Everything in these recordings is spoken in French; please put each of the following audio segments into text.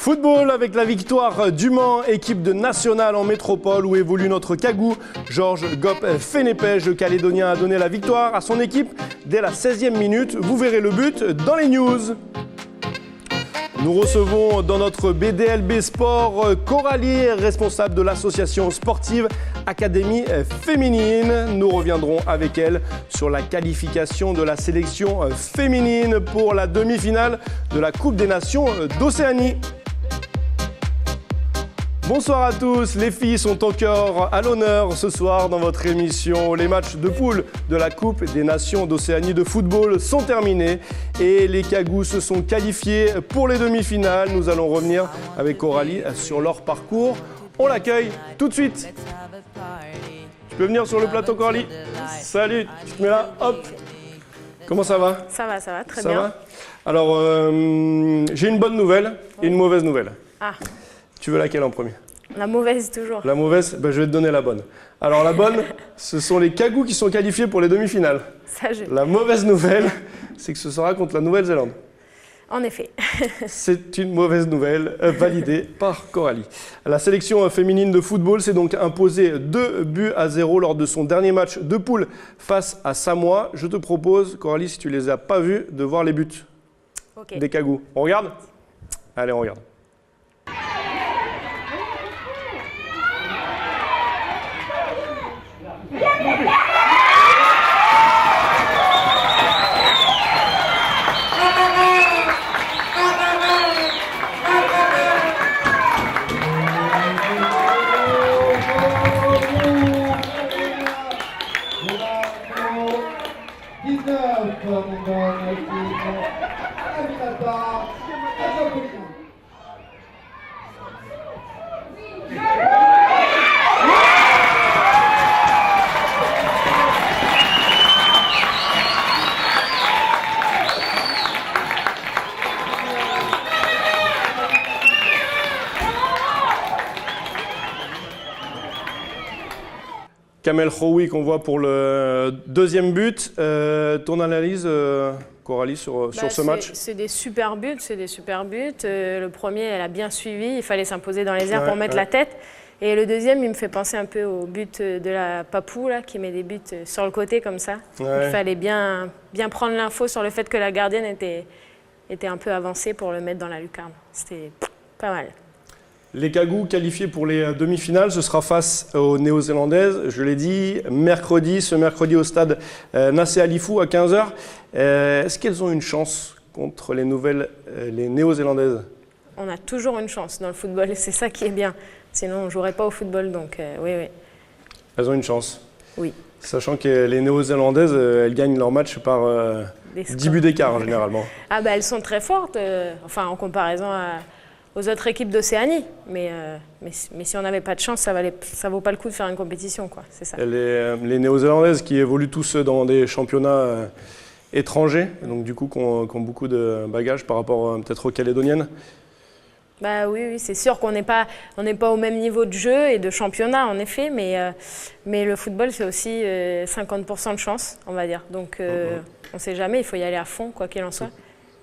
Football avec la victoire du Mans, équipe de nationale en métropole où évolue notre Cagou. Georges Gop-Fenepej, le Calédonien, a donné la victoire à son équipe dès la 16e minute. Vous verrez le but dans les news. Nous recevons dans notre BDLB Sport Coralie, responsable de l'association sportive Académie Féminine. Nous reviendrons avec elle sur la qualification de la sélection féminine pour la demi-finale de la Coupe des Nations d'Océanie. Bonsoir à tous, les filles sont encore à l'honneur ce soir dans votre émission. Les matchs de poule de la Coupe des Nations d'Océanie de football sont terminés et les Cagous se sont qualifiés pour les demi-finales. Nous allons revenir avec Coralie sur leur parcours. On l'accueille tout de suite. Tu peux venir sur le plateau, Coralie? Salut, tu te mets là, hop. Comment ça va? Ça va, très ça bien. Va. Alors, j'ai une bonne nouvelle et une mauvaise nouvelle. Ah. Tu veux laquelle en premier? La mauvaise toujours. La mauvaise, ben, je vais te donner la bonne. Alors la bonne, ce sont les Cagous qui sont qualifiés pour les demi-finales. La mauvaise nouvelle, c'est que ce sera contre la Nouvelle-Zélande. En effet. C'est une mauvaise nouvelle validée par Coralie. La sélection féminine de football s'est donc imposée 2-0 lors de son dernier match de poule face à Samoa. Je te propose, Coralie, si tu ne les as pas vus, de voir les buts des Cagous. On regarde? Allez, on regarde. Kamel Khoui qu'on voit pour le deuxième but. Ton analyse, Coralie, sur ce match? C'est des super buts, le premier, elle a bien suivi, il fallait s'imposer dans les airs pour mettre la tête. Et le deuxième, il me fait penser un peu au but de la Papou, là, qui met des buts sur le côté comme ça. Ouais. Il fallait bien prendre l'info sur le fait que la gardienne était un peu avancée pour le mettre dans la lucarne. C'était pas mal. Les Cagous qualifiés pour les demi-finales, ce sera face aux Néo-Zélandaises. Je l'ai dit, ce mercredi au stade Nassé Alifou à 15h. Est-ce qu'elles ont une chance contre les Néo-Zélandaises? On a toujours une chance dans le football, c'est ça qui est bien. Sinon, on ne jouerait pas au football, donc oui. Elles ont une chance? Oui. Sachant que les Néo-Zélandaises, elles gagnent leur match par 10 buts d'écart, généralement. Ah bah, elles sont très fortes, en comparaison aux autres équipes d'Océanie. Mais si on n'avait pas de chance, ça ne vaut pas le coup de faire une compétition, quoi. C'est ça. Les Néo-Zélandaises qui évoluent tous dans des championnats étrangers, donc du coup qui ont beaucoup de bagages par rapport peut-être aux Calédoniennes. Bah oui, c'est sûr qu'on n'est pas au même niveau de jeu et de championnat, en effet, mais le football, c'est aussi 50% de chance, on va dire. Donc on ne sait jamais, il faut y aller à fond, quoi qu'il en soit.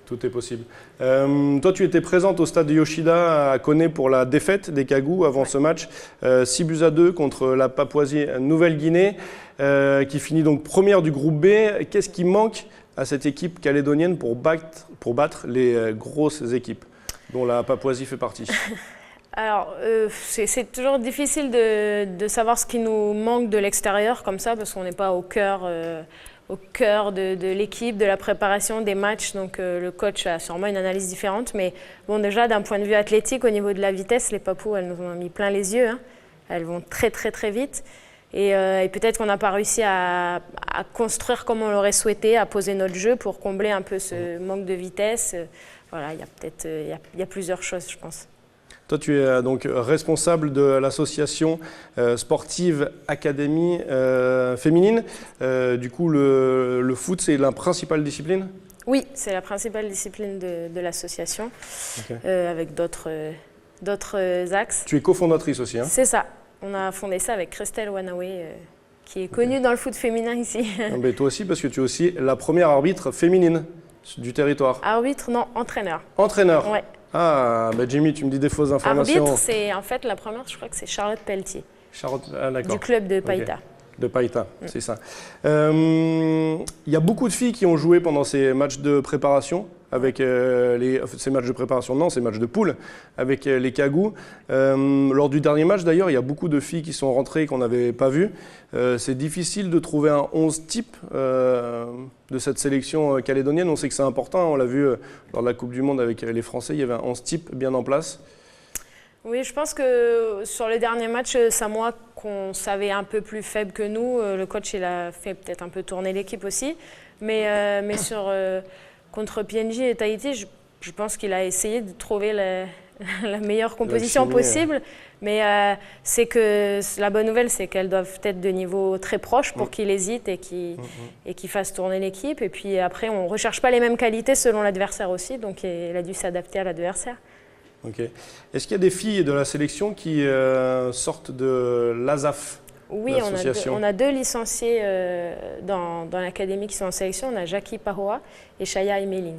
Tout est possible. Toi, tu étais présente au stade de Yoshida à Koné pour la défaite des Cagous avant ce match. 6-2 contre la Papouasie-Nouvelle-Guinée, qui finit donc première du groupe B. Qu'est-ce qui manque à cette équipe calédonienne pour battre les grosses équipes dont la Papouasie fait partie? Alors, c'est toujours difficile de savoir ce qui nous manque de l'extérieur comme ça, parce qu'on n'est pas au cœur de l'équipe, de la préparation des matchs, donc le coach a sûrement une analyse différente. Mais bon, déjà, d'un point de vue athlétique, au niveau de la vitesse, les Papous, elles nous ont mis plein les yeux. Hein. Elles vont très, très, très vite. Et peut-être qu'on n'a pas réussi à construire comme on l'aurait souhaité, à poser notre jeu pour combler un peu ce manque de vitesse. Voilà, il y a plusieurs choses, je pense. Toi, tu es donc responsable de l'association sportive Académie Féminine. Du coup, le foot, c'est la principale discipline? Oui, c'est la principale discipline de l'association, avec d'autres axes. Tu es cofondatrice aussi, hein? C'est ça. On a fondé ça avec Christelle Wanawe, qui est connue dans le foot féminin ici. Mais toi aussi, parce que tu es aussi la première arbitre féminine du territoire. Arbitre, non, entraîneur. Entraîneur? Ouais. Ah, bah Jimmy, tu me dis des fausses informations. Arbitre, c'est en fait la première, je crois que c'est Charlotte Pelletier. Charlotte, ah, d'accord. Du club de Païta. Okay. De Païta, c'est ça. Il y a beaucoup de filles qui ont joué pendant ces matchs de préparation, avec ces matchs de préparation, non, ces matchs de poule, avec les Cagous. Lors du dernier match, d'ailleurs, il y a beaucoup de filles qui sont rentrées qu'on n'avait pas vues. C'est difficile de trouver un 11 type de cette sélection calédonienne. On sait que c'est important, on l'a vu lors de la Coupe du Monde avec les Français, il y avait un 11 type bien en place. Oui, je pense que sur le dernier match, Samoa, qu'on savait un peu plus faible que nous, le coach il a fait peut-être un peu tourner l'équipe aussi. Mais contre PNJ et Tahiti, je pense qu'il a essayé de trouver la meilleure composition possible. Mais c'est que la bonne nouvelle, c'est qu'elles doivent être de niveau très proche pour qu'il hésite et qu'il fasse tourner l'équipe. Et puis après, on ne recherche pas les mêmes qualités selon l'adversaire aussi, donc il a dû s'adapter à l'adversaire. Ok. Est-ce qu'il y a des filles de la sélection qui sortent de l'ASAF? Oui, on a deux licenciés dans l'académie qui sont en sélection. On a Jackie Paroa et Shaya Emeline.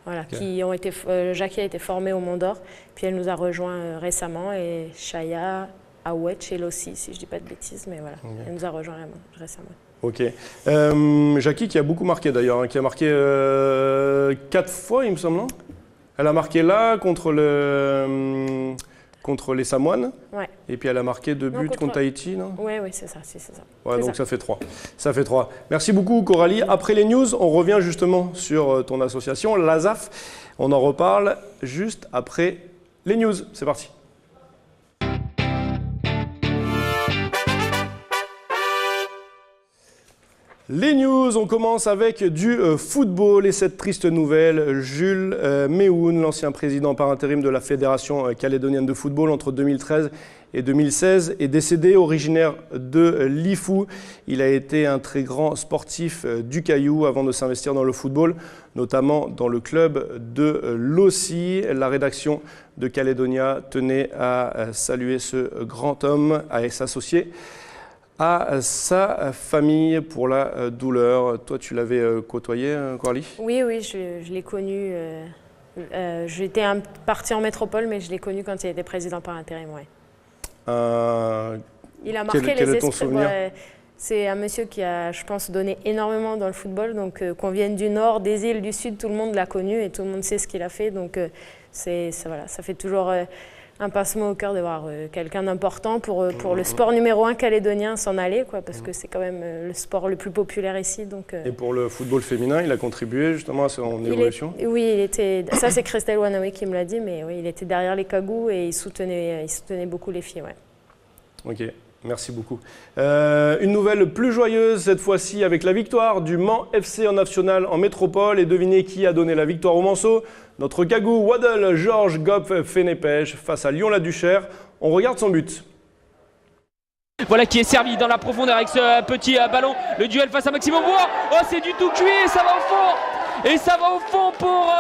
Voilà, okay. Jackie a été formée au Mont d'Or, puis elle nous a rejoint récemment, et Shaya à Ouetchel aussi, si je ne dis pas de bêtises, mais voilà, okay. Elle nous a rejoint récemment. Ok. Jackie qui a beaucoup marqué d'ailleurs, hein, qui a marqué 4 fois, il me semble, non? Elle a marqué là contre les Samoans, ouais. Et puis elle a marqué 2 buts contre Tahiti, non? Oui, c'est ça. Ouais, donc ça fait 3. Ça fait 3. Merci beaucoup Coralie. Après les news, on revient justement sur ton association, l'ASAF. On en reparle juste après les news. C'est parti. Les news, on commence avec du football et cette triste nouvelle. Jules Méhoun, l'ancien président par intérim de la Fédération calédonienne de football entre 2013 et 2016, est décédé, originaire de Lifou. Il a été un très grand sportif du Caillou avant de s'investir dans le football, notamment dans le club de Lossi. La rédaction de Calédonia tenait à saluer ce grand homme, à s'associer à sa famille pour la douleur. Toi, tu l'avais côtoyé, Coralie? Oui, je l'ai connu. J'étais partie en métropole, mais je l'ai connu quand il était président par intérim. Ouais. Il a marqué quel les est ton souvenir? C'est un monsieur qui a, je pense, donné énormément dans le football. Donc, qu'on vienne du Nord, des îles, du Sud, tout le monde l'a connu et tout le monde sait ce qu'il a fait. Donc, ça fait toujours un pincement au cœur de voir quelqu'un d'important pour le sport numéro 1 calédonien s'en aller, quoi, parce que c'est quand même le sport le plus populaire ici. Donc, Et pour le football féminin, il a contribué justement à son évolution? Oui, il était. Ça, c'est Christelle Wanawe qui me l'a dit, mais oui, il était derrière les Cagous et il soutenait beaucoup les filles. Ouais. Ok. Merci beaucoup. Une nouvelle plus joyeuse, cette fois-ci avec la victoire du Mans FC en national en métropole. Et devinez qui a donné la victoire au Manceau? Notre Cagou Waddle Georges Gop Fenépèche face à Lyon-la-Duchère. On regarde son but. Voilà qui est servi dans la profondeur avec ce petit ballon. Le duel face à Maxime Aubois. Oh, c'est du tout cuit et ça va au fond. Et ça va au fond pour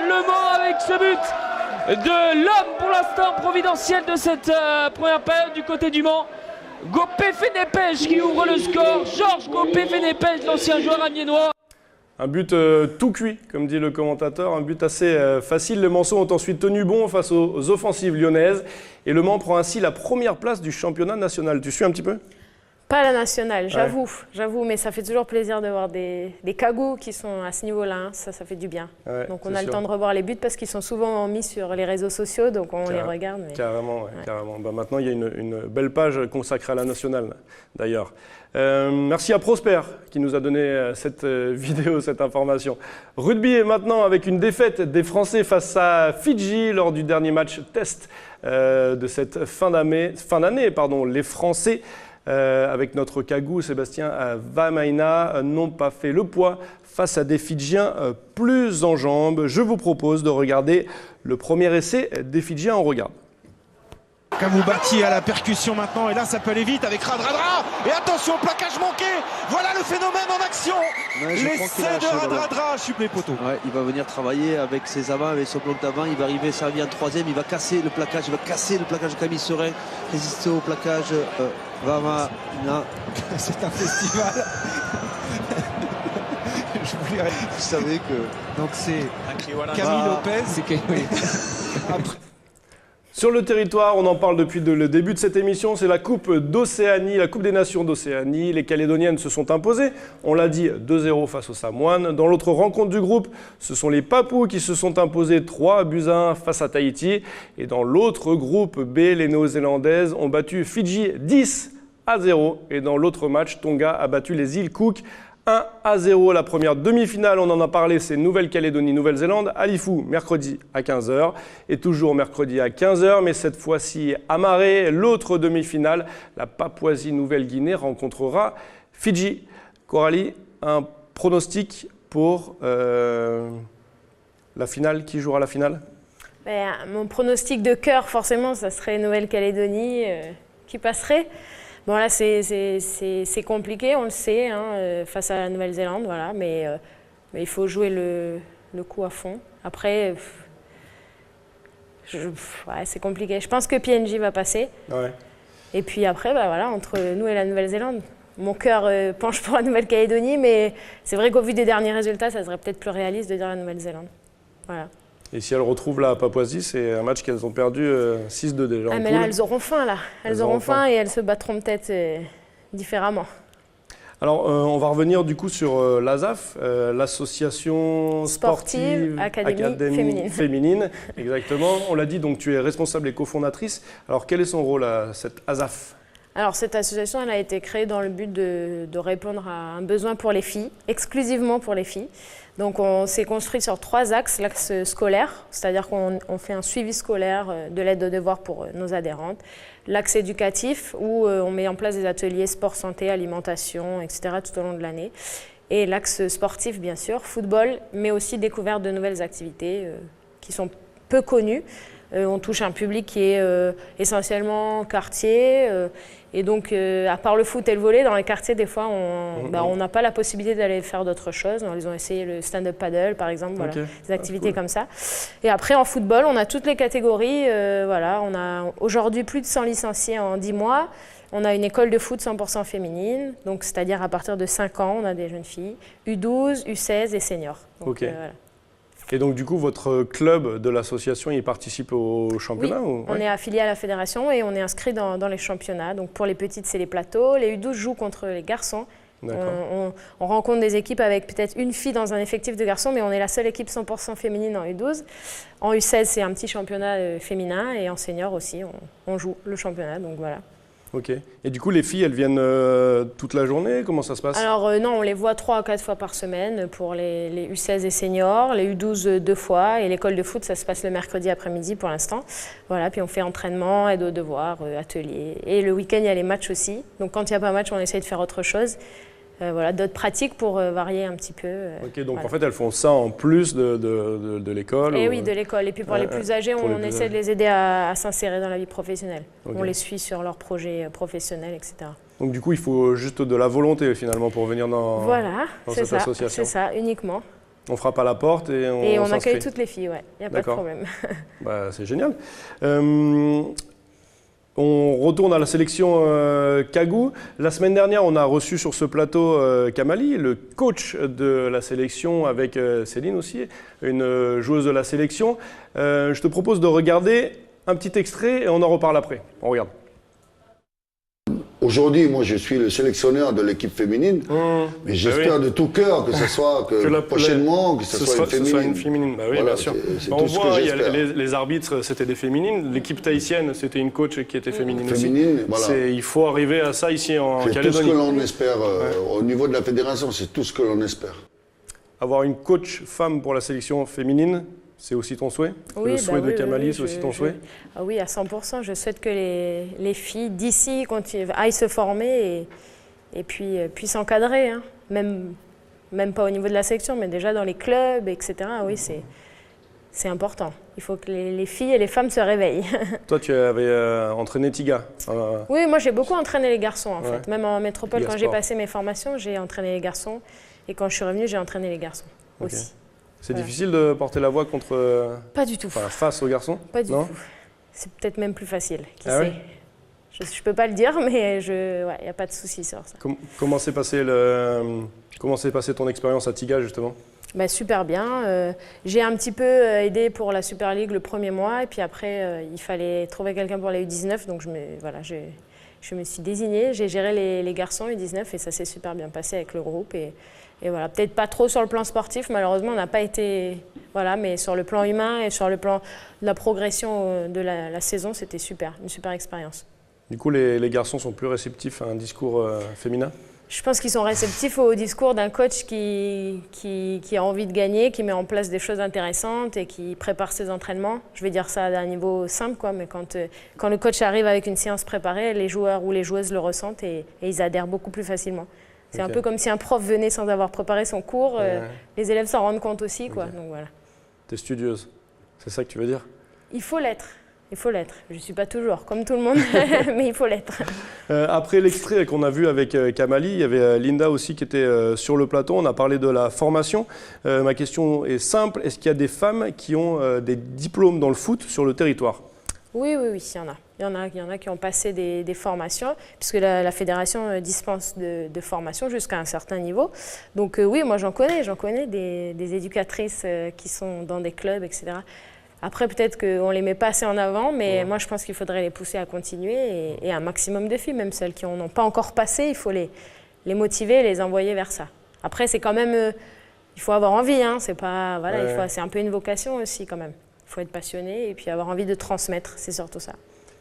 Le Mans avec ce but de l'homme pour l'instant providentiel de cette première période du côté du Mans. Gopé Fenépèche qui ouvre le score. Georges Gopé Fenépèche, l'ancien joueur amiénois. Un but tout cuit, comme dit le commentateur, un but assez facile. Les Manceaux ont ensuite tenu bon face aux offensives lyonnaises. Et Le Mans prend ainsi la première place du championnat national. Tu suis un petit peu? Pas la nationale, j'avoue, mais ça fait toujours plaisir de voir des Cagous qui sont à ce niveau-là, hein. Ça fait du bien. Ouais, donc on a le temps de revoir les buts parce qu'ils sont souvent mis sur les réseaux sociaux, donc on les regarde. Mais... Carrément, ouais. Carrément. Bah, maintenant, il y a une belle page consacrée à la nationale, d'ailleurs. Merci à Prosper qui nous a donné cette vidéo, cette information. Rugby est maintenant avec une défaite des Français face à Fidji lors du dernier match test de cette fin d'année. Les Français avec notre Cagou, Sébastien Vamaina, n'ont pas fait le poids face à des Fidjiens plus en jambes. Je vous propose de regarder le premier essai des Fidjiens. On regarde. Kamoubati à la percussion maintenant, et là ça peut aller vite avec Radradra, et attention, plaquage manqué, voilà le phénomène en action, l'essai de Radradra, chupe les poteaux. Ouais, il va venir travailler avec ses avants, avec son bloc d'avant, il va arriver servi en troisième, il va casser le plaquage, de Camille Serein, résister au plaquage Vamana. C'est un festival. Vous savez que... Donc c'est Camille Lopez. Sur le territoire, on en parle depuis le début de cette émission, c'est la Coupe d'Océanie, la Coupe des Nations d'Océanie. Les Calédoniennes se sont imposées, on l'a dit, 2-0 face aux Samoanes. Dans l'autre rencontre du groupe, ce sont les Papous qui se sont imposés 3-1 face à Tahiti. Et dans l'autre groupe B, les Néo-Zélandaises ont battu Fidji 10-0. Et dans l'autre match, Tonga a battu les îles Cook 1-0. La première demi-finale, on en a parlé, c'est Nouvelle-Calédonie, Nouvelle-Zélande, à Lifou, mercredi à 15h. Et toujours mercredi à 15h, mais cette fois-ci à Maré, l'autre demi-finale, la Papouasie-Nouvelle-Guinée rencontrera Fidji. Coralie, un pronostic pour la finale, qui jouera la finale? Mon pronostic de cœur, forcément, ça serait Nouvelle-Calédonie qui passerait. Bon, là, c'est compliqué, on le sait, hein, face à la Nouvelle-Zélande, voilà, mais il faut jouer le coup à fond. Après, ouais, c'est compliqué. Je pense que PNG va passer. Ouais. Et puis après, voilà, entre nous et la Nouvelle-Zélande, mon cœur penche pour la Nouvelle-Calédonie, mais c'est vrai qu'au vu des derniers résultats, ça serait peut-être plus réaliste de dire la Nouvelle-Zélande. Voilà. Et si elles retrouvent la Papouasie, c'est un match qu'elles ont perdu 6-2 déjà. Ah, mais là, elles auront faim, là. Elles auront faim et elles se battront peut-être différemment. Alors, on va revenir du coup sur l'ASAF, l'association sportive Académie féminine. Exactement. On l'a dit, donc tu es responsable et cofondatrice. Alors, quel est son rôle à cette ASAF? Alors, cette association, elle a été créée dans le but de répondre à un besoin pour les filles, exclusivement pour les filles. Donc, on s'est construit sur 3 axes. L'axe scolaire, c'est-à-dire qu'on fait un suivi scolaire de l'aide aux devoirs pour nos adhérentes. L'axe éducatif, où on met en place des ateliers sport, santé, alimentation, etc. tout au long de l'année. Et l'axe sportif, bien sûr, football, mais aussi découverte de nouvelles activités qui sont peu connues. On touche un public qui est essentiellement quartier. Et donc, à part le foot et le volley, dans les quartiers, des fois, on n'a pas la possibilité d'aller faire d'autres choses. Ils ont essayé le stand-up paddle, par exemple, voilà, des activités comme ça. Et après, en football, on a toutes les catégories. Voilà, on a aujourd'hui plus de 100 licenciés en 10 mois. On a une école de foot 100% féminine, donc c'est-à-dire à partir de 5 ans, on a des jeunes filles, U12, U16 et seniors. Donc, voilà. Et donc, du coup, votre club de l'association, il participe au championnat? Oui, on est affilié à la fédération et on est inscrit dans les championnats. Donc, pour les petites, c'est les plateaux. Les U12 jouent contre les garçons. On rencontre des équipes avec peut-être une fille dans un effectif de garçons, mais on est la seule équipe 100% féminine en U12. En U16, c'est un petit championnat féminin et en senior aussi, on joue le championnat. Donc, voilà. Ok. Et du coup, les filles, elles viennent toute la journée? Comment ça se passe? Alors non, on les voit 3 à 4 fois par semaine pour les U16 et seniors, les U12 2 fois, et l'école de foot, ça se passe le mercredi après-midi pour l'instant. Voilà, puis on fait entraînement, aide aux devoirs, ateliers. Et le week-end, il y a les matchs aussi. Donc quand il n'y a pas match, on essaye de faire autre chose. Voilà, d'autres pratiques pour varier un petit peu. Ok, donc en fait, elles font ça en plus de l'école? Et oui, de l'école. Et puis pour les plus âgés, on essaie de les aider à s'insérer dans la vie professionnelle. On les suit sur leurs projets professionnels, etc. Donc du coup, il faut juste de la volonté finalement pour venir dans cette association? C'est ça, uniquement. On frappe à la porte et on accueille toutes les filles, ouais. Il n'y a pas de problème. C'est génial. On retourne à la sélection Kagou. La semaine dernière, on a reçu sur ce plateau Kamali, le coach de la sélection, avec Céline aussi, une joueuse de la sélection. Je te propose de regarder un petit extrait et on en reparle après. On regarde. Aujourd'hui, moi, je suis le sélectionneur de l'équipe féminine, mais j'espère de tout cœur que ce soit prochainement, que ce soit une féminine. Bah oui, voilà, bien sûr. On voit, les arbitres, c'était des féminines. L'équipe tahitienne, c'était une coach qui était féminine aussi. Voilà. Il faut arriver à ça ici en Calédonie. C'est tout ce que l'on espère. Au niveau de la fédération, c'est tout ce que l'on espère. Avoir une coach femme pour la sélection féminine, c'est aussi ton souhait? Oui, le souhait de Kamali, c'est aussi ton souhait? Oui, à 100%. Je souhaite que les filles d'ici aillent se former et puis puissent encadrer. Hein. Même pas au niveau de la sélection, mais déjà dans les clubs, etc. Oui, c'est important. Il faut que les filles et les femmes se réveillent. Toi, tu avais entraîné Tiga? Oui, moi j'ai beaucoup entraîné les garçons en fait. Même en métropole, quand j'ai passé mes formations, j'ai entraîné les garçons. Et quand je suis revenue, j'ai entraîné les garçons aussi. C'est difficile de porter la voie contre... Pas du tout. Face aux garçons? Pas du tout. C'est peut-être même plus facile. Qui sait? Je ne peux pas le dire, mais il n'y a pas de souci sur ça. Comment s'est passée ton expérience à Tiga, justement? Super bien. J'ai un petit peu aidé pour la Super League le premier mois et puis après il fallait trouver quelqu'un pour les U19 donc je me suis désignée, j'ai géré les garçons U19 et ça s'est super bien passé avec le groupe et voilà, peut-être pas trop sur le plan sportif, malheureusement on n'a pas été, voilà, mais sur le plan humain et sur le plan de la progression de la saison, c'était super, une super expérience. Du coup, les garçons sont plus réceptifs à un discours féminin ? Je pense qu'ils sont réceptifs au discours d'un coach qui a envie de gagner, qui met en place des choses intéressantes et qui prépare ses entraînements. Je vais dire ça à un niveau simple, quoi, mais quand le coach arrive avec une séance préparée, les joueurs ou les joueuses le ressentent et ils adhèrent beaucoup plus facilement. C'est un peu comme si un prof venait sans avoir préparé son cours, les élèves s'en rendent compte aussi, quoi. Donc voilà. T'es studieuse, c'est ça que tu veux dire ? Il faut l'être. Il faut l'être. Je ne suis pas toujours comme tout le monde, mais il faut l'être. Après l'extrait qu'on a vu avec Kamali, il y avait Linda aussi qui était sur le plateau. On a parlé de la formation. Ma question est simple. Est-ce qu'il y a des femmes qui ont des diplômes dans le foot sur le territoire ? Oui, il y en a. Il y en a qui ont passé des formations, puisque la fédération dispense de formation jusqu'à un certain niveau. Donc oui, moi j'en connais des éducatrices qui sont dans des clubs, etc. Après, peut-être qu'on ne les met pas assez en avant, mais moi, je pense qu'il faudrait les pousser à continuer et un maximum de filles, même celles qui n'en ont pas encore passé, il faut les motiver, les envoyer vers ça. Après, c'est quand même, il faut avoir envie, hein, c'est pas, voilà, c'est un peu une vocation aussi quand même. Il faut être passionné et puis avoir envie de transmettre, c'est surtout ça.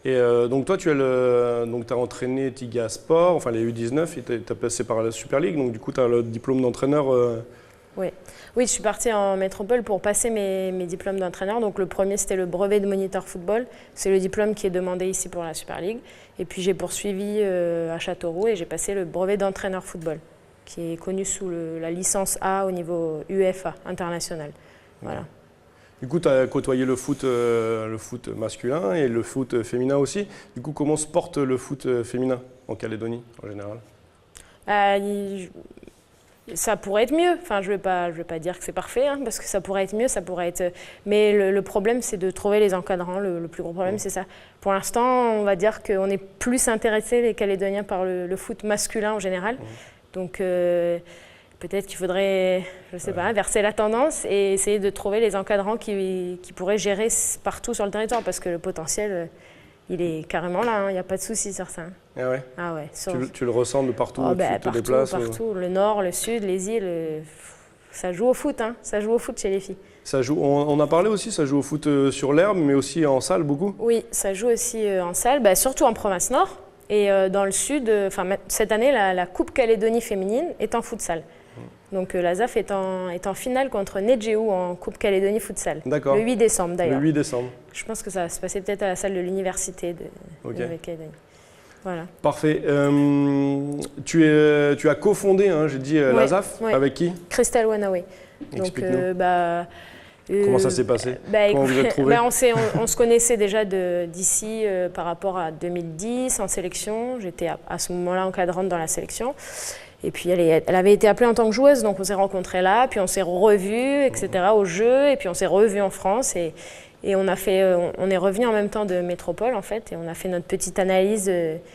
Et donc toi, tu as entraîné Tiga Sport, enfin les U19, et tu as passé par la Super League, donc du coup, tu as le diplôme d'entraîneur. Oui, je suis partie en métropole pour passer mes diplômes d'entraîneur. Donc le premier, c'était le brevet de moniteur football. C'est le diplôme qui est demandé ici pour la Super League. Et puis j'ai poursuivi à Châteauroux et j'ai passé le brevet d'entraîneur football, qui est connu sous la licence A au niveau UEFA international. Voilà. Du coup, tu as côtoyé le foot masculin et le foot féminin aussi. Du coup, comment se porte le foot féminin en Calédonie en général ? Ça pourrait être mieux. Enfin, je vais pas dire que c'est parfait, hein, parce que ça pourrait être mieux, Mais le problème, c'est de trouver les encadrants. Le plus gros problème, c'est ça. Pour l'instant, on va dire qu'on est plus intéressés, les Calédoniens, par le foot masculin en général. Donc, peut-être qu'il faudrait, je sais pas, inverser la tendance et essayer de trouver les encadrants qui pourraient gérer partout sur le territoire, parce que le potentiel, il est carrément là. Il n'y a pas de souci sur ça. Ah ouais. Ah ouais. Tu le ressens de partout où tu te déplaces. Partout. Le nord, le sud, les îles, ça joue au foot. Hein. Ça joue au foot chez les filles. Ça joue. On a parlé aussi. Ça joue au foot sur l'herbe, mais aussi en salle beaucoup. Oui, ça joue aussi en salle, surtout en province nord et dans le sud. Cette année, la Coupe Calédonie féminine est en futsal. Donc la ZAF est en finale contre Nedjéou en Coupe Calédonie futsal. D'accord. Le 8 décembre d'ailleurs. Le 8 décembre. Je pense que ça va se passer peut-être à la salle de l'université de Nouvelle-Calédonie. Voilà. Parfait. Tu as cofondé, hein, j'ai dit, la ZAF. Avec qui ? Christelle Wanawe. Explique-nous. Comment ça s'est passé ? Comment vous êtes trouvés ? On se connaissait déjà d'ici par rapport à 2010 en sélection. J'étais à ce moment-là encadrante dans la sélection. Et puis elle avait été appelée en tant que joueuse, donc on s'est rencontrés là, puis on s'est revus, etc. au jeu, et puis on s'est revus en France. Et on est revenus en même temps de métropole en fait, et on a fait notre petite analyse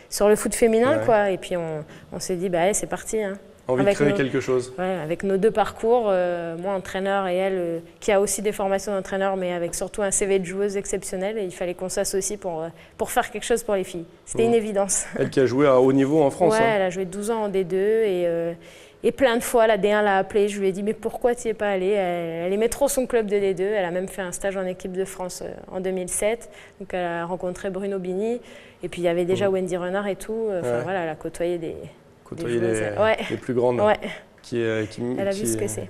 sur le foot féminin, quoi. Et puis on s'est dit, c'est parti. Hein. Envie de créer quelque chose. Ouais, avec nos deux parcours, moi entraîneur et elle qui a aussi des formations d'entraîneur, mais avec surtout un CV de joueuse exceptionnel, et il fallait qu'on s'associe pour faire quelque chose pour les filles. C'était une évidence. Elle qui a joué à haut niveau en France. Ouais, elle a joué 12 ans en D2 et plein de fois la D1 l'a appelée. Je lui ai dit mais pourquoi tu n'y es pas allée ? Elle aimait trop son club de D2. Elle a même fait un stage en équipe de France en 2007. Donc elle a rencontré Bruno Bini et puis il y avait déjà Wendy Renard et tout. Voilà, elle a côtoyé les plus grandes. Ouais. Elle a vu ce que c'est.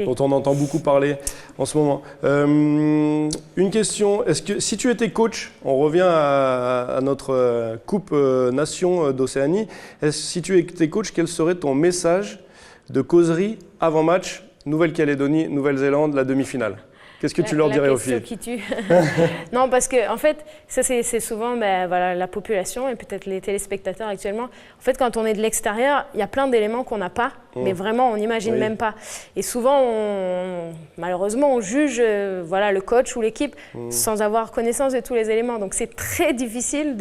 Dont on entend beaucoup parler en ce moment. Une question, est-ce que si tu étais coach, on revient à notre Coupe Nation d'Océanie, si tu étais coach, quel serait ton message de causerie avant match Nouvelle-Calédonie, Nouvelle-Zélande, la demi-finale ? Qu'est-ce que tu leur dirais aux filles ? La question qui tue. Non, parce que en fait, ça c'est souvent la population et peut-être les téléspectateurs actuellement. En fait, quand on est de l'extérieur, il y a plein d'éléments qu'on n'a pas, mais vraiment on n'imagine même pas. Et souvent, malheureusement, on juge le coach ou l'équipe sans avoir connaissance de tous les éléments. Donc c'est très difficile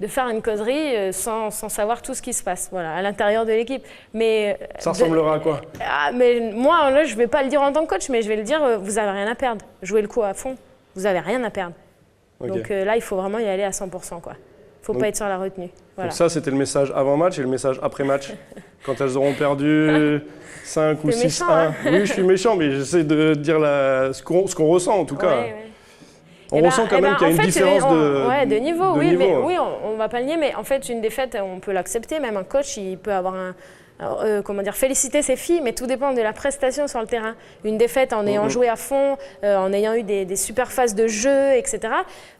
de faire une causerie sans savoir tout ce qui se passe, voilà, à l'intérieur de l'équipe. Mais ça ressemblera à quoi? Mais moi, là, je ne vais pas le dire en tant que coach, mais je vais le dire, vous n'avez rien à perdre. Jouez le coup à fond, vous n'avez rien à perdre. Okay. Donc là, il faut vraiment y aller à 100%, quoi. Il ne faut pas être sur la retenue. Voilà. Donc ça, c'était le message avant-match et le message après-match. Quand elles auront perdu 5 ou 6-1. Hein. Oui, je suis méchant, mais j'essaie de dire ce qu'on ressent, en tout cas. Ouais. On ressent quand même qu'il y a une différence de niveau. De oui, niveau. Mais, oui, on ne va pas le nier, mais en fait, une défaite, on peut l'accepter. Même un coach, il peut avoir féliciter ses filles, mais tout dépend de la prestation sur le terrain. Une défaite en ayant joué à fond, en ayant eu des super phases de jeu, etc.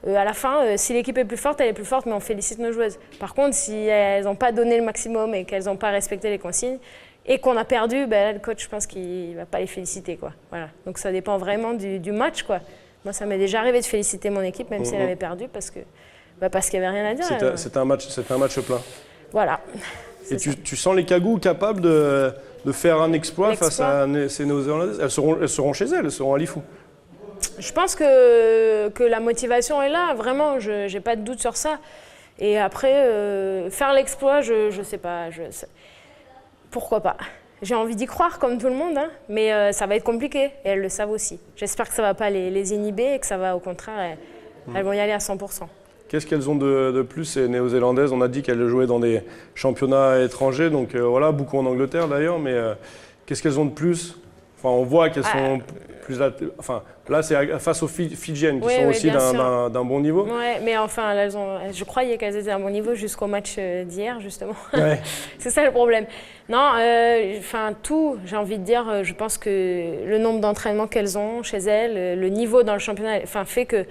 À la fin, si l'équipe est plus forte, elle est plus forte, mais on félicite nos joueuses. Par contre, si elles n'ont pas donné le maximum et qu'elles n'ont pas respecté les consignes, et qu'on a perdu, là, le coach, je pense qu'il ne va pas les féliciter, quoi. Voilà. Donc ça dépend vraiment du match, quoi. Moi, ça m'est déjà arrivé de féliciter mon équipe, même si elle avait perdu, parce qu'il n'y avait rien à dire. C'était un match plein. Voilà. Et tu sens les Cagous capables de faire un exploit face à ces Néo-Zélandaises? Elles seront chez elles seront à Lifou. Je pense que la motivation est là, vraiment, je n'ai pas de doute sur ça. Et après, faire l'exploit, je ne sais pas. Pourquoi pas? J'ai envie d'y croire comme tout le monde, hein, mais ça va être compliqué et elles le savent aussi. J'espère que ça ne va pas les inhiber et que ça va au contraire, elles vont y aller à 100%. Qu'est-ce qu'elles ont de plus, ces Néo-Zélandaises? On a dit qu'elles jouaient dans des championnats étrangers, donc voilà, beaucoup en Angleterre d'ailleurs, mais qu'est-ce qu'elles ont de plus? Enfin, on voit qu'elles sont plus... Enfin, là, c'est face aux Fidjiennes qui sont aussi d'un bon niveau. Oui, mais enfin, je croyais qu'elles étaient à un bon niveau jusqu'au match d'hier, justement. Ouais. C'est ça le problème. Non, j'ai envie de dire, je pense que le nombre d'entraînements qu'elles ont chez elles, le niveau dans le championnat, fait que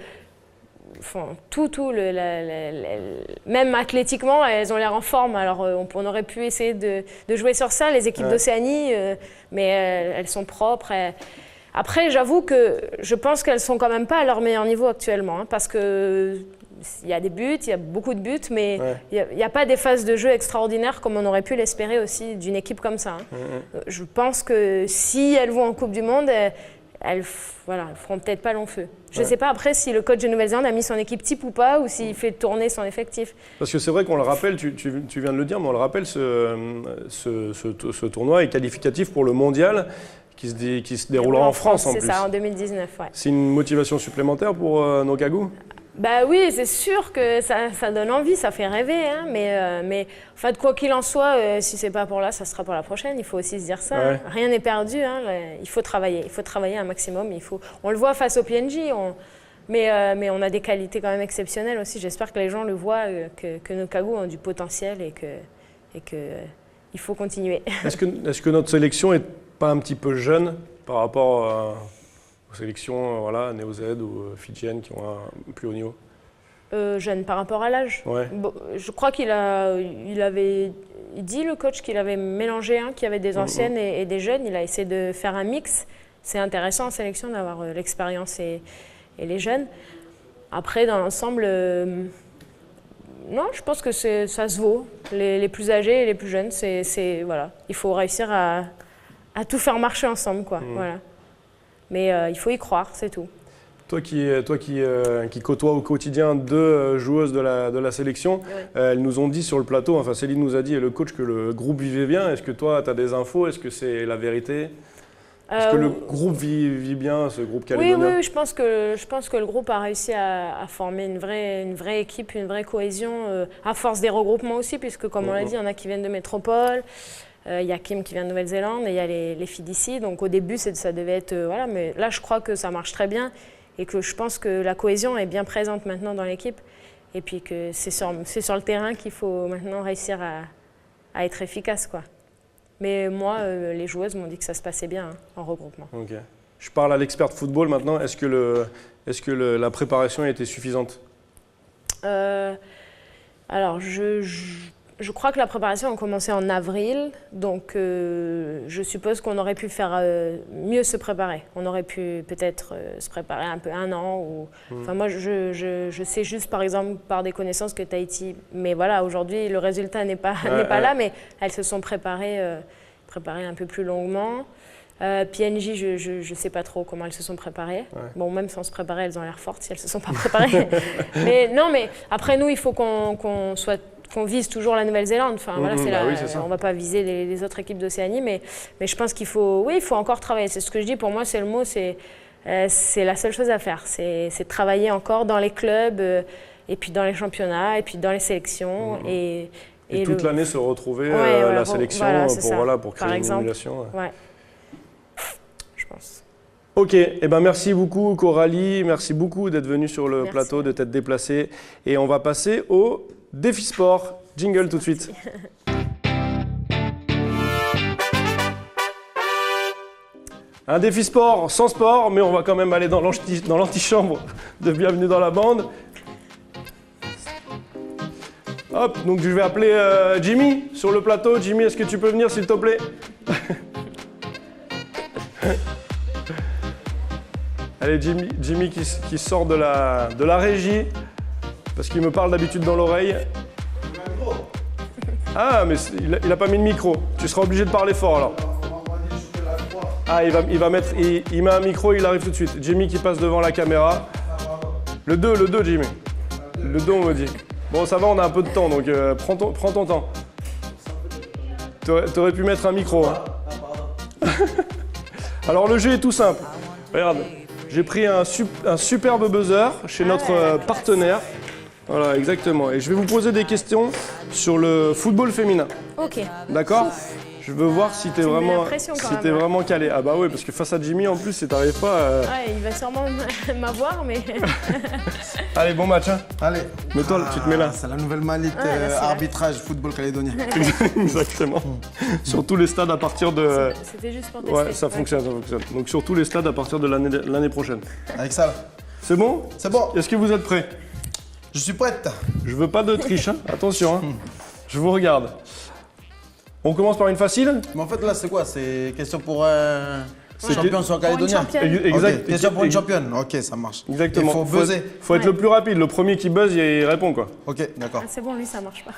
même athlétiquement, elles ont l'air en forme. Alors, on aurait pu essayer de jouer sur ça, les équipes d'Océanie, mais elles sont propres. Après, j'avoue que je pense qu'elles sont quand même pas à leur meilleur niveau actuellement, hein, parce que il y a des buts, il y a beaucoup de buts, mais il n'y a pas des phases de jeu extraordinaires comme on aurait pu l'espérer aussi d'une équipe comme ça. Hein. Je pense que si elles vont en Coupe du Monde, elles feront peut-être pas long feu. Je ne sais pas après si le coach de Nouvelle-Zélande a mis son équipe type ou pas, ou s'il fait tourner son effectif. Parce que c'est vrai qu'on le rappelle, tu viens de le dire, mais on le rappelle, ce tournoi est qualificatif pour le mondial qui se déroulera en France en plus. C'est ça, en 2019, ouais. C'est une motivation supplémentaire pour nos Cagous? Bah oui, c'est sûr que ça donne envie, ça fait rêver, hein, mais en fait, quoi qu'il en soit, si c'est pas pour là, ça sera pour la prochaine. Il faut aussi se dire ça. Hein. Rien n'est perdu. Hein, il faut travailler un maximum. On le voa face au PNJ, mais on a des qualités quand même exceptionnelles aussi. J'espère que les gens le voient, que nos Cagous ont du potentiel et que il faut continuer. Est-ce que notre sélection est pas un petit peu jeune par rapport aux sélections Néo-Z ou Fidjiennes qui ont un plus haut niveau? Jeune par rapport à l'âge. Bon, je crois qu'il avait dit, le coach, qu'il avait mélangé, qu'il y avait des anciennes et des jeunes. Il a essayé de faire un mix. C'est intéressant en sélection d'avoir l'expérience et les jeunes. Après, dans l'ensemble, non, je pense que ça se vaut. Les plus âgés et les plus jeunes, voilà. Il faut réussir à tout faire marcher ensemble, quoi. Voilà. Mais il faut y croire, c'est tout. Toi qui côtoies au quotidien deux joueuses de la sélection, elles nous ont dit sur le plateau, enfin Céline nous a dit et le coach que le groupe vivait bien. Est-ce que toi, tu as des infos? Est-ce que c'est la vérité? Est-ce que le groupe vit bien, ce groupe calédonien? Oui, je pense que le groupe a réussi à former une vraie équipe, une vraie cohésion, à force des regroupements aussi, puisque comme on l'a dit, il y en a qui viennent de métropole. Il y a Kim qui vient de Nouvelle-Zélande et il y a les filles d'ici. Donc au début, ça devait être... mais là, je crois que ça marche très bien et que je pense que la cohésion est bien présente maintenant dans l'équipe. Et puis que c'est sur le terrain qu'il faut maintenant réussir à être efficace, quoi. Mais moi, les joueuses m'ont dit que ça se passait bien en regroupement. Ok. Je parle à l'expert de football maintenant. Est-ce que la préparation a été suffisante? Alors, je crois que la préparation a commencé en avril, donc je suppose qu'on aurait pu faire mieux se préparer. On aurait pu peut-être se préparer un peu un an. Enfin, moi, je sais juste, par exemple, par des connaissances que Tahiti... Mais voilà, aujourd'hui, le résultat n'est pas là, mais elles se sont préparées un peu plus longuement. PNJ, je ne sais pas trop comment elles se sont préparées. Ouais. Bon, même sans se préparer, elles ont l'air fortes si elles ne se sont pas préparées. mais après nous, il faut qu'on vise toujours la Nouvelle-Zélande. Enfin, voilà, on ne va pas viser les autres équipes d'Océanie, mais je pense qu'il faut encore travailler. C'est ce que je dis, pour moi, c'est le mot, c'est la seule chose à faire. C'est travailler encore dans les clubs, et puis dans les championnats, et puis dans les sélections. Et toute l'année se retrouver la sélection pour créer une émulation. Ouais. Je pense. Ok, merci beaucoup Coralie, merci beaucoup d'être venue sur le plateau, de t'être déplacée. Et on va passer au défi sport. Jingle tout de suite. Un défi sport sans sport, mais on va quand même aller dans l'antichambre de Bienvenue dans la bande. Hop, donc je vais appeler Jimmy sur le plateau. Jimmy, est-ce que tu peux venir s'il te plaît? Allez, Jimmy qui sort de la régie, parce qu'il me parle d'habitude dans l'oreille. Ah, mais il a pas mis de micro. Tu seras obligé de parler fort alors. Ah, il met un micro, il arrive tout de suite. Jimmy qui passe devant la caméra. Le 2, Jimmy. Le 2, on me dit. Bon, ça va, on a un peu de temps, donc prends ton temps. T'aurais pu mettre un micro. Hein. Alors, le jeu est tout simple. Regarde, j'ai pris un superbe buzzer chez notre partenaire. Voilà, exactement. Et je vais vous poser des questions sur le football féminin. Ok. D'accord ? Je veux voir si t'es vraiment calé. Ah bah oui, parce que face à Jimmy, en plus, si t'arrives pas... il va sûrement m'avoir, mais... Allez, bon match, hein. Allez. Mets-toi, tu te mets là. C'est la nouvelle mallette arbitrage football calédonien. Exactement. Sur tous les stades à partir de... C'était juste pour tester. Ouais, ça fonctionne. Donc sur tous les stades à partir de l'année prochaine. Avec ça, là. C'est bon ? C'est bon. Est-ce que vous êtes prêts ? Je suis prête. Je veux pas de triche, hein. Attention, hein. Je vous regarde. On commence par une facile. Mais en fait, là, c'est quoi? C'est question pour un champion sur calédonien. Exact. Okay. Question pour une championne. Ok, ça marche. Exactement. Il faut buzzer. Faut être le plus rapide. Le premier qui buzz, il répond, quoi. Ok, d'accord. C'est bon, lui, ça marche pas.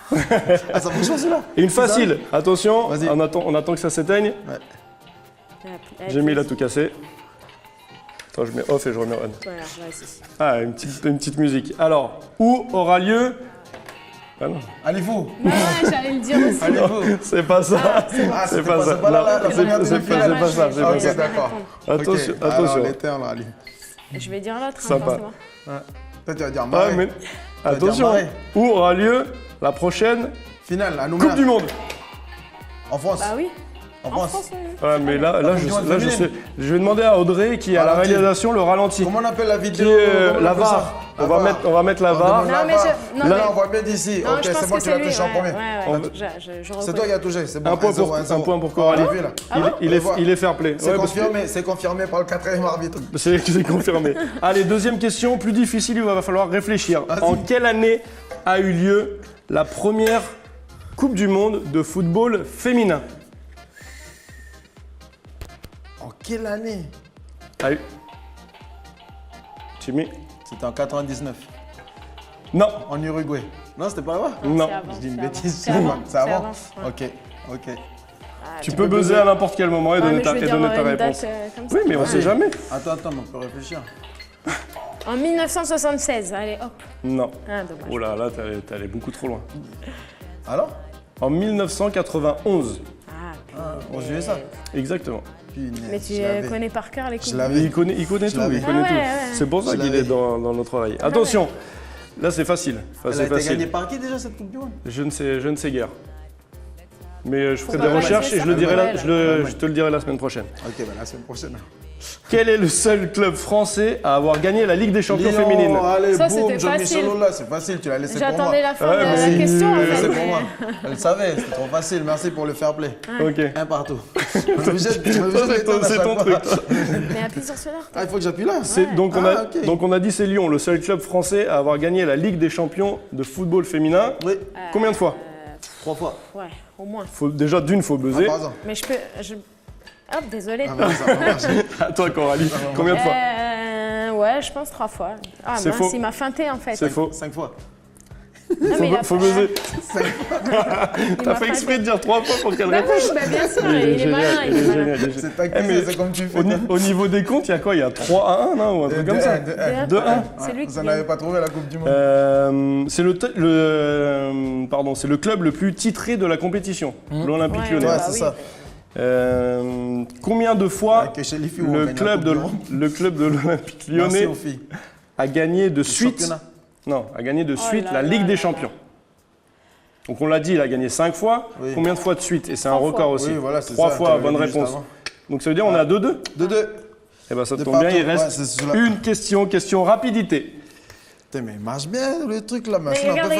Ah, ça fonctionne, celui-là? Et une facile. Attention, vas-y. On attend que ça s'éteigne. Ouais. J'ai mis, il a tout cassé. Attends, je mets off et je remets on. Voilà, vas-y. Ah, une petite musique. Alors, où aura lieu... Ah non. Allez-vous. Ouais, j'allais le dire aussi. Allez-vous. C'est pas ça. C'est pas ça. C'est pas ça. Ok, d'accord. Attention. Alors, allez. Je vais dire l'autre. Sympa. Toi, tu vas dire Marais. mais attention. Où aura lieu la prochaine finale à Nouméa. Coupe du Monde? En France. Bah oui. En France. Ouais, mais là, je sais. Je vais demander à Audrey qui est à la réalisation le ralenti. Comment on appelle la vidéo? La VAR. On va mettre la VAR. Là, on voit bien d'ici. Ok, c'est bon, tu l'as touché en premier. C'est toi qui as touché. C'est bon. Un point pour Coralie. Il est fair play. C'est confirmé par le 4e arbitre. C'est confirmé. Allez, deuxième question, plus difficile, il va falloir réfléchir. En quelle année a eu lieu la première Coupe du Monde de football féminin? En quelle année? Jimmy? C'était en 99. Non. En Uruguay. Non, c'était pas là-bas? Non. Je dis une bêtise. C'est avant. Ok. Tu peux buzzer à n'importe quel moment et donner ta réponse. Oui, mais on sait jamais. Attends, on peut réfléchir. En 1976, allez, hop. Non. Ah, dommage. Oh là, t'es allé beaucoup trop loin. Alors? En 1991. On jouait ça. Exactement. Mais tu connais par cœur les coups. Il connaît tout. C'est pour ça qu'il est dans notre oreille. Attention, là c'est facile. Elle a été gagnée par qui déjà cette Coupe du Monde? Je ne sais guère. Mais je ferai des recherches et je te le dirai la semaine prochaine. Ok, la semaine prochaine. Quel est le seul club français à avoir gagné la Ligue des Champions féminine? Allez, ça, boum, c'était facile. C'est facile, tu l'as laissé pour moi. J'attendais la fin de la question. C'est pour moi. Elle savait, c'était trop facile. Merci pour le fair play. Ok. Un partout. C'est ton truc. Mais appuie sur celui-là. Ah, il faut que j'appuie là. Donc on a dit c'est Lyon, le seul club français à avoir gagné la Ligue des Champions de football féminin. Oui. Combien de fois? 3 fois. Ouais, au moins. Déjà d'une, faut buzzer. Mais je peux... Hop, désolé. À toi, Coralie. Combien de fois? Ouais, je pense 3 fois. Ah, c'est mince, faux. Il m'a feinté en fait. C'est faux. 5 fois. Faut buzzer. T'as fait exprès de dire 3 fois pour qu'elle réponde. Bah bien sûr, il est malin, il est malin. C'est tactique, c'est comme tu fais. Au niveau des comptes, il y a quoi? Il y a 3-1, non? Ou un truc comme ça? 2-1. C'est lui qui Vous n'avez pas trouvé la Coupe du Monde. C'est le club le plus titré de la compétition, l'Olympique Lyonnais. Ouais, c'est ça. Combien de fois Chez les filles, on le gagne club la Coupe du Monde. de l'Olympique Lyonnais Merci aux filles. a gagné de suite championnat. la Ligue des Champions? Donc on l'a dit, il a gagné 5 fois. Oui. Combien de fois de suite? Et c'est un 3 record fois. aussi. Oui, voilà, c'est 3 ça, fois, tu l'avais bonne dit juste réponse. avant. Donc ça veut dire on est à 2-2? 2-2. Eh ben ça De tombe bien, il partout. reste Ouais, c'est cela. une question rapidité. Putain, mais il marche bien le truc là, Mais machin. regarde, il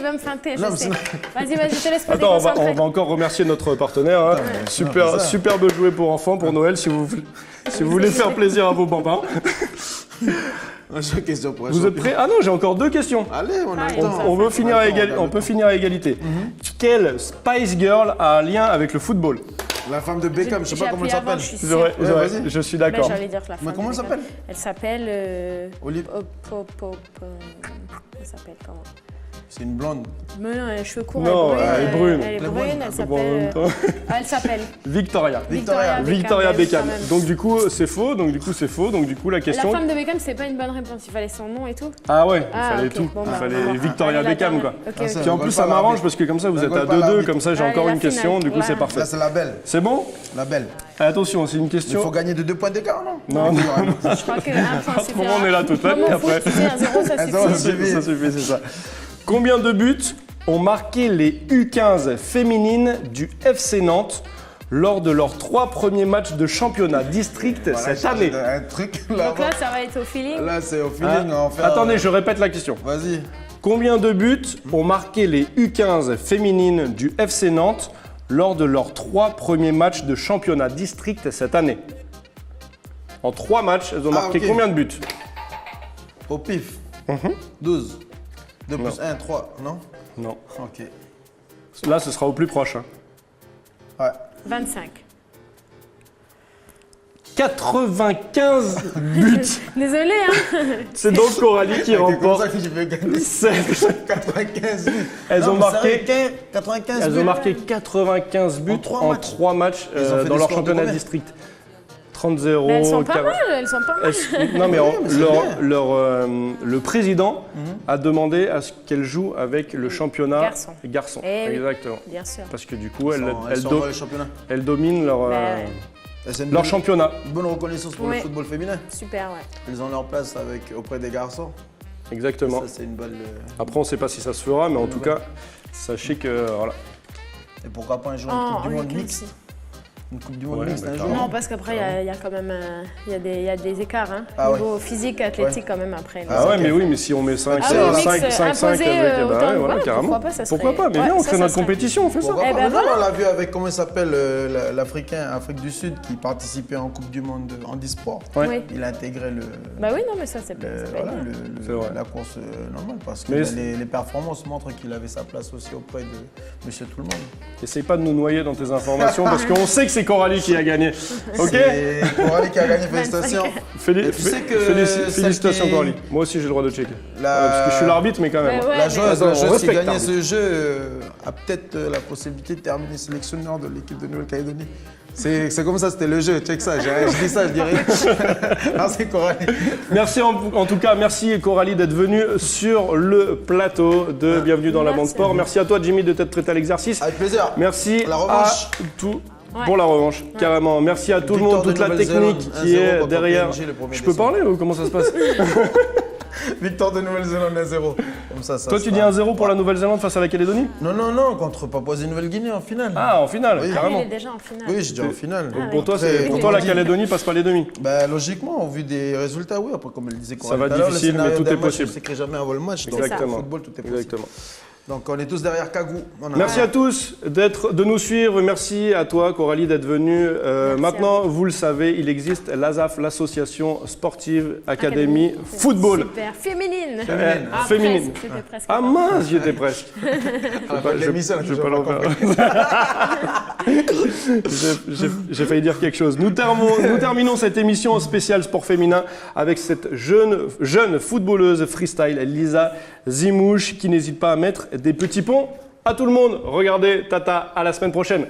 va me feinter, je Non, mais sais. c'est- Vas-y, je te laisse pas Attends, on déconcentrer. va encore remercier notre partenaire. Hein. c'est ça. Superbe jouet pour enfants, pour Noël, si vous voulez faire plaisir à vos bambins. J'ai une question pour Vous êtes prêts? Ah non, j'ai encore 2 questions. Allez, on a le Allez, temps. On peut finir à égalité. Quelle Spice Girl a un lien avec le football? La femme de Beckham, je sais pas comment elle s'appelle. Je suis d'accord. J'allais dire que la femme. comment elle de Beckham. s'appelle? Elle s'appelle. Olive. Elle s'appelle comment? C'est une blonde. Mais non, elle a les cheveux courts. Non, elle est brune. Elle est Elle est brune, brune. elle Bon, en même s'appelle. temps. Elle s'appelle Victoria. Victoria Beckham. quand même. Donc du coup, c'est faux. Donc du coup, la La question. femme de Beckham, c'est pas une bonne réponse. Il fallait son nom et tout. Ah ouais, il Ah, fallait ok. tout. Bon, Il bah, fallait on va- Victoria allez, la Beckham, dernière. quoi. Ok, Ah, ok. ça, Puis en rigole plus, pas, ça la m'arrange bête. parce que comme ça, vous êtes à Rigole pas, la 2-2. bête. Comme ça, j'ai Allez, encore la une question. finale. Du coup, c'est Voilà. parfait. Là, c'est la belle. C'est bon? La belle. Attention, c'est une Il faut question. gagner de 2 points d'écart, non? Non, non. Je crois qu'un point suffira. Comment on est là toute la nuit Maman, après? faut que tu aies un 0, ça Un zéro, suffit. Ça suffit, c'est ça. Combien de buts ont marqué les U15 féminines du FC Nantes lors de leurs 3 premiers matchs de championnat district cette année? Un truc là. Donc là, ça va être au feeling. Là, c'est au Hein? feeling. On va faire, Attendez, je répète la question. Vas-y. Combien de buts ont marqué les U15 féminines du FC Nantes lors de leurs 3 premiers matchs de championnat district cette année? En 3 matchs, elles ont marqué ok. combien de buts? Au pif. 12. 2 plus 1, 3, non? Non. Ok. Là, ce sera au plus proche. Hein. Ouais. 25. 95 buts. Désolé, hein. C'est donc Coralie qui C'est comme remporte. ça que je vais gagner. 95 buts. Elles Non, ont mais marqué. sérieux, 95 Elles buts. ont marqué 95 buts En en 3 3 matchs Ils ont fait dans des leur scores de championnat combien? district. 30-0. Mais elles sont pas 40. mal, elles sont pas mal. Non mais mais c'est bien. le président a demandé à ce qu'elle joue avec le championnat Garçon. garçon. Eh oui. Exactement. Bien sûr. Parce que du coup, Elles sont dans le championnat. elles dominent leur, Ouais. C'est une leur bonne- championnat. bonne reconnaissance pour Ouais. le football féminin. Super, ouais. Ils ont leur place auprès des garçons. Exactement. Ça, c'est une belle. Après, on ne sait pas si ça se fera, mais en tout cas, sachez que voilà. Et pourquoi pas un jour une Coupe du Monde mixte? Une Coupe du Monde Ouais, mixte mais un jour? Non, parce qu'après, il y a quand même il y a des écarts. Hein. Ah ouais. Niveau physique, athlétique, quand même, après. Ah ouais, mais oui, mais si on met 5, Ah 5, oui, 5, mix 5, 5 imposé, avec, autant de- ouais, carrément. pourquoi pas, ça Pourquoi serait- pas? Mais ouais, viens, on ça, crée ça notre serait- compétition, on fait ça. Pourquoi Eh pas? ben Mais non, voilà. on l'a vu avec, comment il s'appelle, l'Africain, Afrique du Sud, qui participait en Coupe du Monde en handisport. Ouais. Oui. Il a intégré Bah oui, non, mais ça, c'est pas voilà, bien. C'est vrai. la course normale, parce que Mais les performances montrent qu'il avait sa place aussi auprès de Monsieur Tout le Monde. Essaye pas de nous noyer dans tes informations parce qu'on sait que c'est Coralie qui a gagné. Ok? C'est Coralie qui a gagné, félicitations. Féli- Et tu sais que Félicitations celle qui- Coralie. Moi aussi j'ai le droit de checker. La- Ouais, parce que je suis l'arbitre, mais quand même. Ouais, ouais. La joueuse, Attends, on qui respecte gagnait l'arbitre. ce jeu a peut-être la possibilité de terminer sélectionneur de l'équipe de Nouvelle-Calédonie. C'est comme ça, c'était le jeu. Check ça, je dis ça, je dis rien. Ah, c'est Coralie. Merci en tout cas, merci Coralie d'être venue sur le plateau de Bienvenue dans la bande Merci. sport. Merci à toi Jimmy de t'être prêté à l'exercice. Avec plaisir. Merci La revanche. à tout. Ouais. Pour la revanche, carrément. Merci à tout le Victoire monde, de toute la Nouvelle-Zélande, technique qui 1-0 est contre derrière. PNG le 1er Je peux décembre. parler ou comment ça se passe? Victoire de Nouvelle-Zélande 1-0. Comme ça Toi tu dis 1-0 pour la Nouvelle-Zélande face à la Calédonie? Non, contre Papouasie-Nouvelle-Guinée en finale. Ah, en finale, Oui. Ah, carrément. il est déjà en finale. Oui, je dis en finale. Donc pour toi, Après, pour comme toi on la dit- Calédonie passe pas les demi. Bah, logiquement, au vu des résultats, oui. Après, comme elle disait, Ça va difficile, mais tout est possible. On ne s'écrit jamais avant le match. Donc, Exactement. au football, tout est possible. Exactement. Donc on est tous derrière Kagou. Merci à tous de nous suivre. Merci à toi, Coralie, d'être venue. Maintenant, vous le savez, il existe l'ASAF, l'association sportive Académie Football. Super, féminine. Féminine. Presque. Ah mince, j'y étais presque. Je pas l'en J'ai failli dire quelque chose. Nous terminons cette émission spéciale sport féminin avec cette jeune footballeuse freestyle, Lisa Zimouche, qui n'hésite pas à mettre des petits ponts à tout le monde. Regardez, tata, à la semaine prochaine.